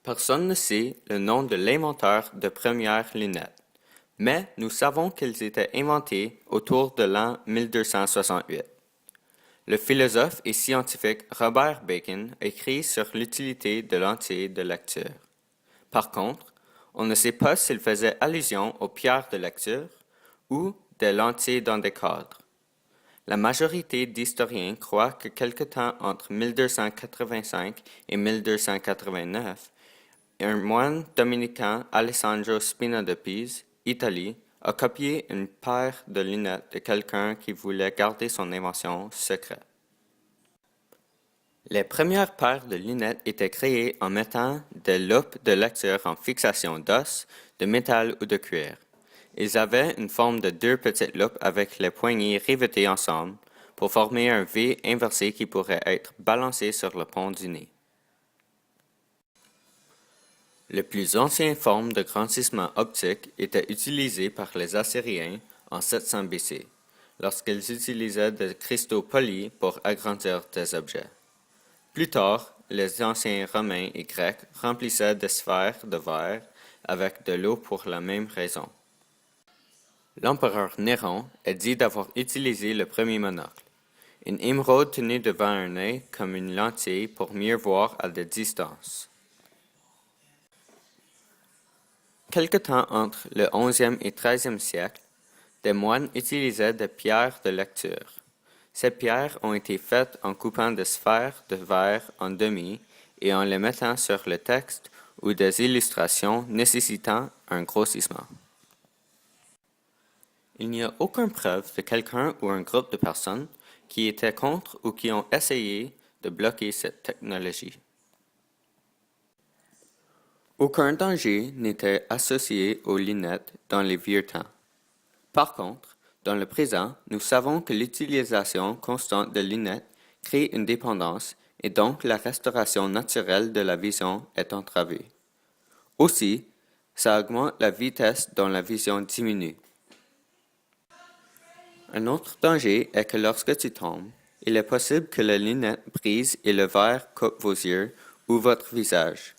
Personne ne sait le nom de l'inventeur de premières lunettes, mais nous savons qu'elles étaient inventées autour de l'an 1268. Le philosophe et scientifique Robert Bacon écrit sur l'utilité de lentilles de lecture. Par contre, on ne sait pas s'il faisait allusion aux pierres de lecture ou des lentilles dans des cadres. La majorité d'historiens croient que quelque temps entre 1285 et 1289, un moine dominicain, Alessandro Spina de Pise, Italie, a copié une paire de lunettes de quelqu'un qui voulait garder son invention secrète. Les premières paires de lunettes étaient créées en mettant des loupes de lecture en fixation d'os, de métal ou de cuir. Ils avaient une forme de deux petites loupes avec les poignées rivetées ensemble pour former un V inversé qui pourrait être balancé sur le pont du nez. Le plus ancienne forme de grandissement optique était utilisée par les Assyriens en 700 BC, lorsqu'ils utilisaient des cristaux polis pour agrandir des objets. Plus tard, les anciens Romains et Grecs remplissaient des sphères de verre avec de l'eau pour la même raison. L'empereur Néron est dit d'avoir utilisé le premier monocle, une émeraude tenue devant un œil comme une lentille pour mieux voir à des distances. Quelque temps entre le 11e et 13e siècle, des moines utilisaient des pierres de lecture. Ces pierres ont été faites en coupant des sphères de verre en demi et en les mettant sur le texte ou des illustrations nécessitant un grossissement. Il n'y a aucune preuve de quelqu'un ou un groupe de personnes qui étaient contre ou qui ont essayé de bloquer cette technologie. Aucun danger n'était associé aux lunettes dans les vieux temps. Par contre, dans le présent, nous savons que l'utilisation constante de lunettes crée une dépendance et donc la restauration naturelle de la vision est entravée. Aussi, ça augmente la vitesse dont la vision diminue. Un autre danger est que lorsque tu tombes, il est possible que la lunette brise et le verre coupe vos yeux ou votre visage.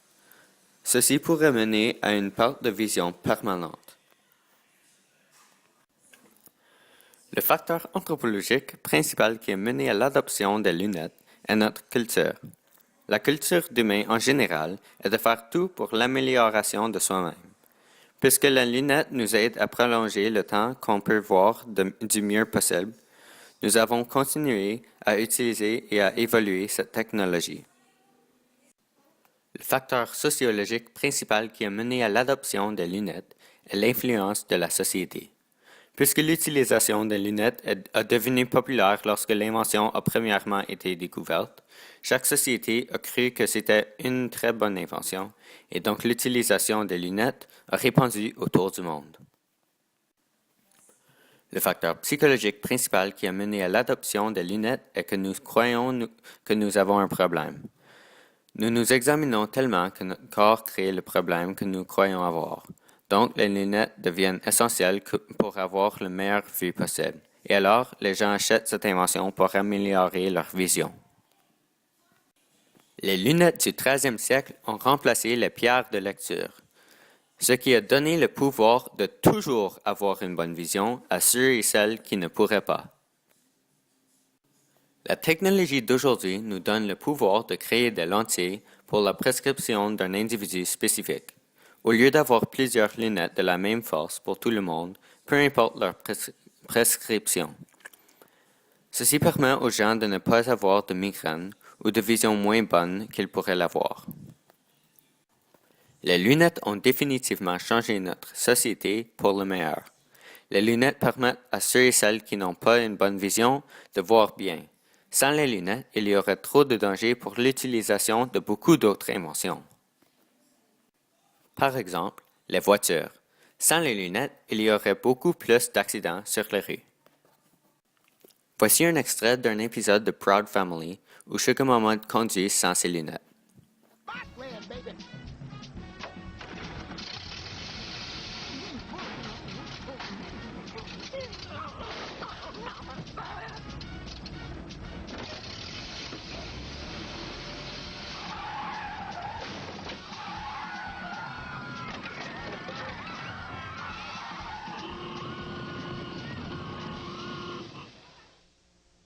Ceci pourrait mener à une perte de vision permanente. Le facteur anthropologique principal qui a mené à l'adoption des lunettes est notre culture. La culture d'humain en général est de faire tout pour l'amélioration de soi-même. Puisque la lunette nous aide à prolonger le temps qu'on peut voir du mieux possible, nous avons continué à utiliser et à évoluer cette technologie. Le facteur sociologique principal qui a mené à l'adoption des lunettes est l'influence de la société. Puisque l'utilisation des lunettes est devenue populaire lorsque l'invention a premièrement été découverte, chaque société a cru que c'était une très bonne invention et donc l'utilisation des lunettes a répandu autour du monde. Le facteur psychologique principal qui a mené à l'adoption des lunettes est que nous croyons que nous avons un problème. Nous nous examinons tellement que notre corps crée le problème que nous croyons avoir. Donc, les lunettes deviennent essentielles pour avoir le meilleur vue possible. Et alors, les gens achètent cette invention pour améliorer leur vision. Les lunettes du 13e siècle ont remplacé les pierres de lecture, ce qui a donné le pouvoir de toujours avoir une bonne vision à ceux et celles qui ne pourraient pas. La technologie d'aujourd'hui nous donne le pouvoir de créer des lentilles pour la prescription d'un individu spécifique. Au lieu d'avoir plusieurs lunettes de la même force pour tout le monde, peu importe leur prescription. Ceci permet aux gens de ne pas avoir de migraine ou de vision moins bonne qu'ils pourraient l'avoir. Les lunettes ont définitivement changé notre société pour le meilleur. Les lunettes permettent à ceux et celles qui n'ont pas une bonne vision de voir bien. Sans les lunettes, il y aurait trop de dangers pour l'utilisation de beaucoup d'autres inventions. Par exemple, les voitures. Sans les lunettes, il y aurait beaucoup plus d'accidents sur les rues. Voici un extrait d'un épisode de Proud Family où Sugar Mama conduit sans ses lunettes.